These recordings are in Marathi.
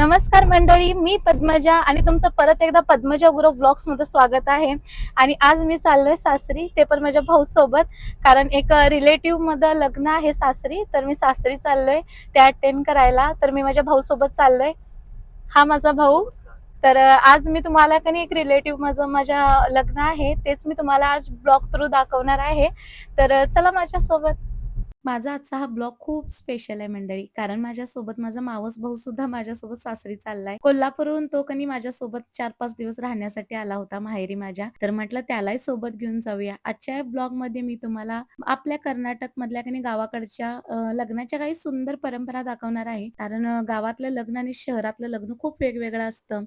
नमस्कार मंडळी, मी पद्मजा आणि तुमचं परत एकदा पद्मजा गुरु ब्लॉग्स मध्ये स्वागत आहे। आणि आज मी चाललोय सासरी, ते पण माझ्या भाऊ सोबत, कारण एक रिलेटिव्ह मध्ये लग्न आहे सासरी, तर मी सासरी चाललोय ते अटेंड करायला। तर मी माझ्या भाऊ सोबत चाललोय। हा माझा भाऊ। तर आज मी तुम्हाला कनी एक रिलेटिव्ह माझ्या लग्न आहे तेच मी तुम्हाला आज ब्लॉग थ्रू दाखवणार आहे। तर चला माझ्या सोबत। माझा आजचा हा ब्लॉग खूप स्पेशल आहे मंडळी, कारण माझ्यासोबत माझा मावस भाऊ सुद्धा माझ्यासोबत सासरी चाललाय। कोल्हापूरहून तो कनी माझ्यासोबत 4-5 दिवस राहण्यासाठी आला होता माहेरी माझ्या, तर म्हटलं त्यालाही सोबत घेऊन जाऊया। आजच्या ब्लॉग मध्ये मी तुम्हाला आपल्या कर्नाटक मधल्या कनी गावाकडच्या लग्नाच्या काही सुंदर परंपरा दाखवणार आहे, कारण गावातलं लग्न आणि शहरातलं लग्न खूप वेगवेगळं असतं।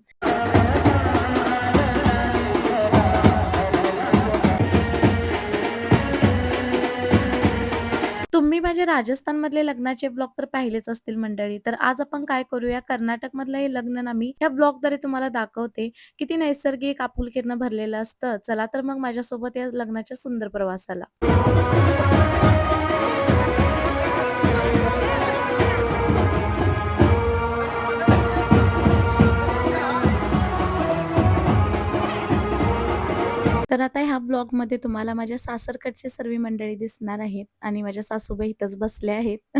तुम्ही माझे राजस्थान मधले लग्नाचे ब्लॉग तर पाहिलेच असतील मंडळी, तर आज आपण काय करूया, कर्नाटक मधलं हे लग्न ना मी या ब्लॉग द्वारे तुम्हाला दाखवते। किती नैसर्गिक आपुलकीनं भरलेलं असतं। चला तर मग माझ्यासोबत या लग्नाच्या सुंदर प्रवासाला। तर आता ह्या ब्लॉग मध्ये तुम्हाला माझ्या सासरकडची सर्व मंडळी दिसणार आहेत आणि माझ्या सासूबाई इथंच बसल्या आहेत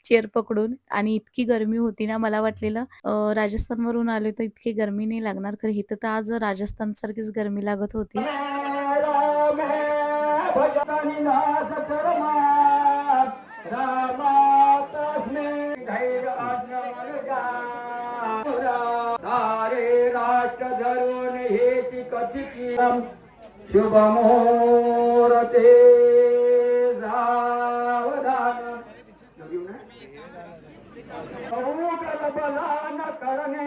चेअर पकडून। आणि इतकी गरमी होती ना, मला वाटलेलं राजस्थानवरून आले तर इतकी गरमी नाही लागणार, खरं इथं तर आज राजस्थान सारखीच गरमी लागत होती। शुभ मुहूर्ते सावधान बलान करणे।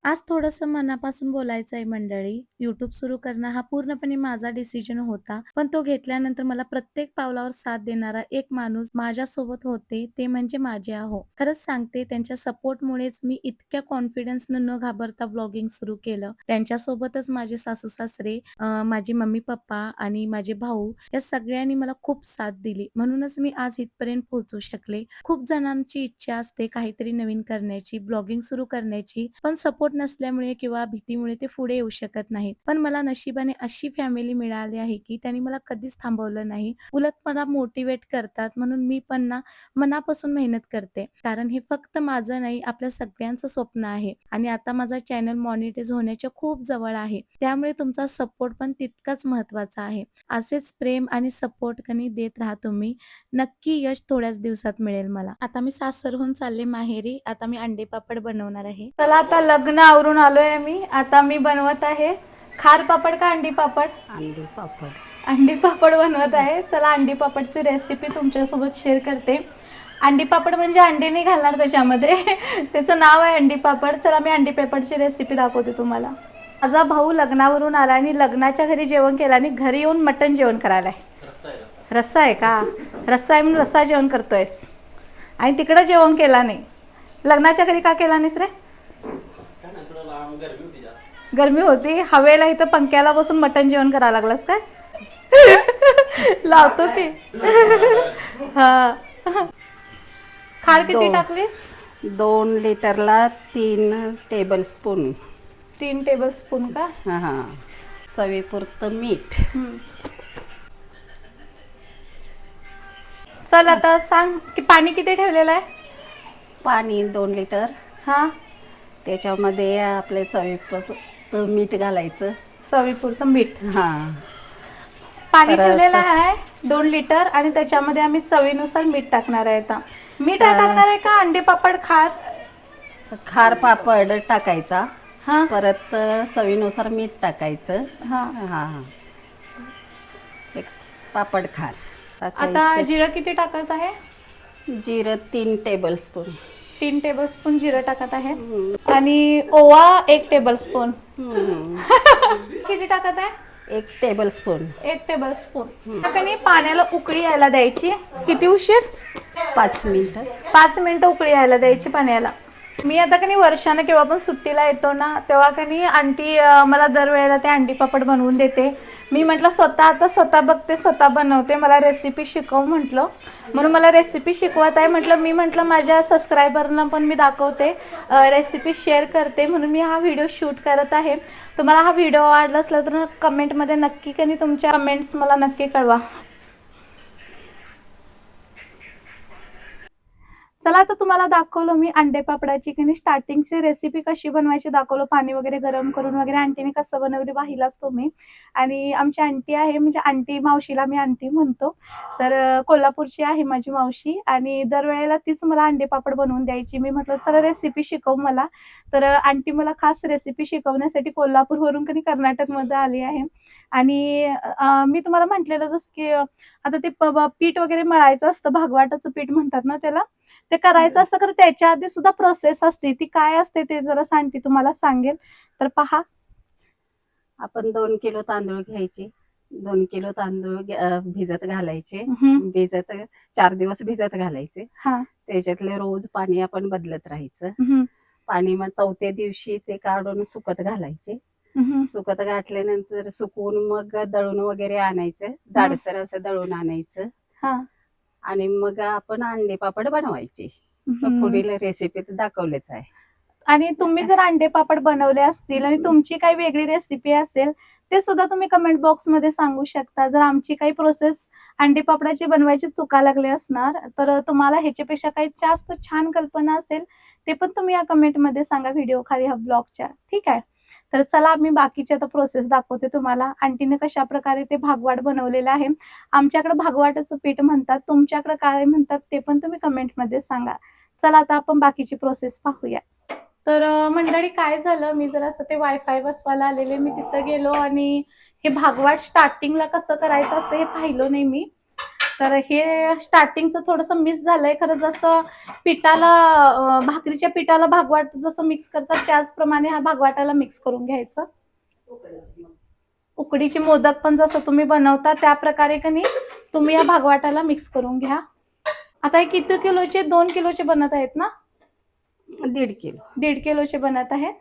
आज थोडंसं मनापासून बोलायचं आहे मंडळी। YouTube सुरू करणं हा पूर्णपणे माझा डिसिजन होता, पण तो घेतल्यानंतर मला प्रत्येक पावलावर साथ देणारा एक माणूस माझ्यासोबत होते, ते म्हणजे माझे आहो। खरंच सांगते, त्यांच्या सपोर्टमुळेच मी इतक्या कॉन्फिडन्सनं न घाबरता ब्लॉगिंग सुरू केलं। त्यांच्यासोबतच माझे सासू सासरे, माझे मम्मी पप्पा आणि माझे भाऊ या सगळ्यांनी मला खूप साथ दिली, म्हणूनच मी आज इथपर्यंत पोहोचू शकले। खूप जणांची इच्छा असते काहीतरी नवीन करण्याची, ब्लॉगिंग सुरू करण्याची, पण सपोर्ट नसल्यामुळे किंवा भीतीमुळे ते पुढे येऊ शकत नाहीत। पण मला नशिबाने अशी फॅमिली मिळाली आहे की त्यांनी मला कधीच थांबवलं नाही, उलट मला मोटिवेट करतात, म्हणून मी पण ना मनापासून मेहनत करते, कारण हे फक्त माझं नाही, आपल्या सगळ्यांचं स्वप्न आहे। आणि आता माझा चॅनल मॉनिटाइज होण्याच्या खूप जवळ आहे, त्यामुळे तुमचा सपोर्ट पण तितकाच महत्वाचा आहे। असेच प्रेम आणि सपोर्ट कधी देत राहा तुम्ही, नक्की यश थोड्याच दिवसात मिळेल मला। आता मी सासरहून चालले माहेरी, आता मी अंडे पापड बनवणार आहे। चला आता लग्न आवरून आलोय मी, आता मी बनवत आहे खार पापड का अंडी पापड? अंडी पापड। अंडी पापड बनवत आहे। चला अंडी पापडची रेसिपी तुमच्यासोबत शेअर करते। अंडी पापड म्हणजे अंडी नाही घालणार त्याच्यामध्ये त्याचं नाव आहे अंडी पापड। चला मी अंडी पापडची रेसिपी दाखवते तुम्हाला। माझा भाऊ लग्नावरून आला आणि लग्नाच्या घरी जेवण केलं आणि घरी येऊन मटण जेवण करायला आहे। रस्सा आहे का? रस्सा आहे म्हणून रस्सा जेवण करतोयस आणि तिकडं जेवण केला नाही। लग्नाच्या घरी का केला नाहीस रे? गरमी होती, हवेला इथं पंख्याला बसून मटण जेवण करायला लागलास काय? लावतो की हा। खार किती टाकलीस? 2 लिटरला 3 टेबलस्पून। 3 टेबलस्पून का? हा। चवीपुरतं मीठ। चल आता सांग की पाणी किती ठेवलेलं आहे? पाणी 2 लिटर। हा, त्याच्यामध्ये आपले चवीपुरतं मीठ घालायचं। चवीपुरतं मीठ। हा। पाणी परत ठेवलेलं आहे 2 लिटर आणि त्याच्यामध्ये आम्ही चवीनुसार मीठ टाकणार आहे। आता मीठ टाकणार आहे का अंडे पापड खार पापड टाकायचा, हा परत चवीनुसार मीठ टाकायचं। हा। हा। एक पापड खार आता टाकायचं। जिरं किती टाकत आहे? जिरं 3 टेबलस्पून। 3 टेबलस्पून जिरं टाकत आहे आणि ओवा 1 टेबलस्पून। किती टाकत आहे? 1 टेबलस्पून। 1 टेबलस्पून। पाण्याला उकळी यायला द्यायची। किती उशीर? 5 मिनिटं. 5 मिनिटं उकळी यायला द्यायची पाण्याला. मी आता कनी वर्षानं केव्हा पण सुट्टीला येतो ना, तेव्हा कनी आंटी मला दरवेळेला ते अंडी पापड बनवून देते. मी म्हटलं स्वतः बघते, स्वतः बनवते, मला रेसिपी शिकव म्हटलं. म्हणून मला रेसिपी शिकवत आहे म्हटलं. मी म्हटलं माझ्या सबस्क्रायबरना पण मी दाखवते, रेसिपी शेअर करते, म्हणून मी हा व्हिडिओ शूट करत आहे. तुम्हाला हा व्हिडिओ आवडला असला तर कमेंटमध्ये नक्की कनी तुमच्या कमेंट्स मला नक्की कळवा. चला आता तुम्हाला दाखवलं मी अंडे पापडाची की स्टार्टिंगची रेसिपी कशी बनवायची दाखवलं. पाणी वगैरे गरम करून वगैरे आंटीने कसं बनवली पाहिलाच तुम्ही. आणि आमची आंटी आहे, म्हणजे आंटी मावशीला मी आंटी म्हणतो, तर कोल्हापूरची आहे माझी मावशी. आणि दरवेळेला तीच मला अंडे पापड बनवून द्यायची. मी म्हटलं चला रेसिपी शिकव मला. तर आंटी मला खास रेसिपी शिकवण्यासाठी कोल्हापूरवरून कधी कर्नाटकमध्ये आली आहे. आणि मी तुम्हाला म्हटलेलं जसं की आता ते पीठ वगैरे मळायचं असतं, भागवाटाचं पीठ म्हणतात ना त्याला, ते करायचं असतं. खरं त्याच्या आधी सुद्धा प्रोसेस असते. ती काय असते ते जरा आंटी तुम्हाला सांगेल. तर आपण 2 किलो तांदूळ घ्यायचे. 2 किलो तांदूळ भिजत घालायचे. हम्म. 4 दिवस भिजत घालायचे. हा. त्याच्यातले रोज पाणी आपण बदलत राहायचं. हम्म. पाणी मग 4थ्या दिवशी ते काढून सुकत घालायचे. हम्म. सुकत घातल्यानंतर सुकवून मग दळून वगैरे आणायचं. जाडसर असं दळून आणायचं. हा. आणि मग आपण अंडे पापड बनवायचे. हम्म. पुढील रेसिपीत दाखवलेच आहे. आणि तुम्ही जर अंडे पापड बनवले असतील आणि तुमची काही वेगळी रेसिपी असेल, ते सुद्धा तुम्ही कमेंट बॉक्स मध्ये सांगू शकता. जर आमची काही प्रोसेस अंडे पापडाची बनवायची चुका लागली असणार, तर तुम्हाला ह्याच्यापेक्षा काही जास्त छान कल्पना असेल, ते पण तुम्ही या कमेंट मध्ये सांगा व्हिडिओ खाली, ह्या ब्लॉगच्या. ठीक आहे. तर चला मी बाकीची आता प्रोसेस दाखवते तुम्हाला. आंटीने कशा प्रकारे ते भागवाट बनवलेलं आहे. आमच्याकडे भागवाटाचं पीठ म्हणतात, तुमच्याकडे काय म्हणतात ते पण तुम्ही कमेंट मध्ये सांगा. चला आता आपण बाकीची प्रोसेस पाहूया. तर मंडळी काय झालं, मी जर असं ते वायफाय बसवायला आलेले, मी तिथं गेलो आणि हे भागवाट स्टार्टिंगला कसं करायचं असतं हे पाहिलं नाही मी. तर हे स्टार्टिंगचं थोडंसं मिस झालंय. खरं जसं पिठाला भाकरीच्या पिठाला भागवाट जसं मिक्स करतात त्याचप्रमाणे हा भागवाटाला मिक्स करून घ्यायचं. उकडीचे मोदक पण जसं तुम्ही बनवता त्या प्रकारे कनी तुम्ही या भागवाटाला मिक्स करून घ्या. आता हे किती किलोचे? 2 किलोचे बनत आहेत ना? 1.5 किलो. 1.5 किलोचे बनत आहे.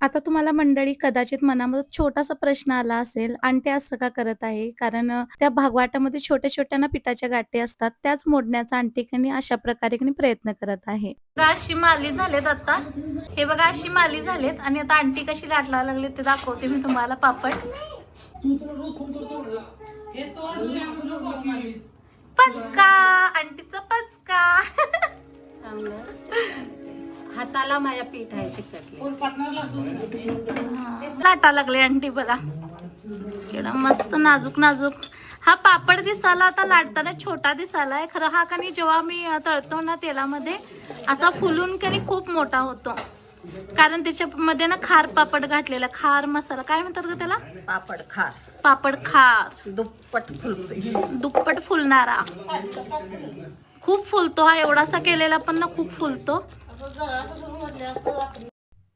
आता तुम्हाला मंडळी कदाचित मनामध्ये छोटासा प्रश्न आला असेल, आंटी असं का करत आहे? कारण त्या भागवाटामध्ये छोट्या छोट्या ना पिठाच्या गाठी असतात, त्याच मोडण्याचा आंटी कनी अशा प्रकारे प्रयत्न करत आहे. अशी माली झालेत आता. हे बघा अशी माली झालेत. आणि आता आंटी कशी लाटला लागली ते दाखवते मी तुम्हाला. पापड पचका, आंटीचा पचका. हाताला माझ्या पीठ आहे चिकटले. लाटा लागले आंटी बघा, केवढा मस्त नाजूक नाजूक. हा पापड दिसायला आता लाटताना छोटा दिसायलाय, खरं हा कणी जेव्हा मी तळतो ना तेलामध्ये असा फुलून कणी खूप मोठा होतो. कारण त्याच्यामध्ये ना खार पापड घातलेला, खार मसाला काय म्हणतात ग त्याला? पापड खार. पापड खार. दुप्पट फुलतोय. दुप्पट फुलणारा. खूप फुलतो हा. एवढासा केलेला पण ना खूप फुलतो.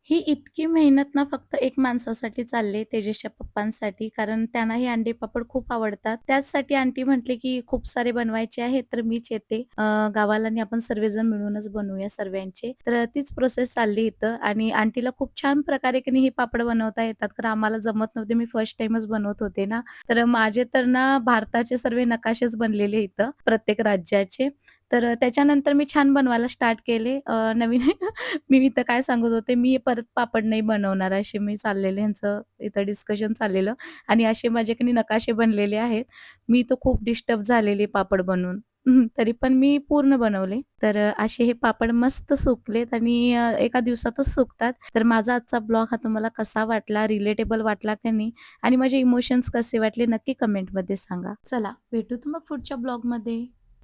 ही इतकी मेहनत ना फक्त एक माणसासाठी चालली, तेजसच्या पप्पांसाठी. कारण त्यांना हे अंडे पापड खूप आवडतात. त्याचसाठी आंटी म्हटले की खूप सारे बनवायचे आहेत, तर मीच येते गावाला आणि आपण सर्वजण मिळूनच बनवूया सर्वांचे. तर तीच प्रोसेस चालली इथं. आणि आंटीला खूप छान प्रकारे हे पापड बनवता येतात, कारण आम्हाला जमत नव्हते. मी फर्स्ट टाइमच बनवत होते ना, तर माझे तर ना भारताचे सर्व नकाशेच बनलेले इथं, प्रत्येक राज्याचे. तर त्याच्यानंतर मी छान बनवायला स्टार्ट केले. नवीन मी इथं काय सांगत होते, मी परत पापड नाही बनवणार असे मी चाललेले, ह्यांचं इथं डिस्कशन चाललेलं. आणि असे माझ्याकडे नकाशे बनलेले आहेत. मी तर खूप डिस्टर्ब झालेली पापड बनवून. तरी पण मी पूर्ण बनवले. तर असे हे पापड मस्त सुकलेत आणि एका दिवसातच सुकतात. तर माझा आजचा ब्लॉग हा तुम्हाला कसा वाटला, रिलेटेबल वाटला का नाही, आणि माझे इमोशन्स कसे वाटले नक्की कमेंटमध्ये सांगा. चला भेटू तुम्हाला पुढच्या ब्लॉगमध्ये.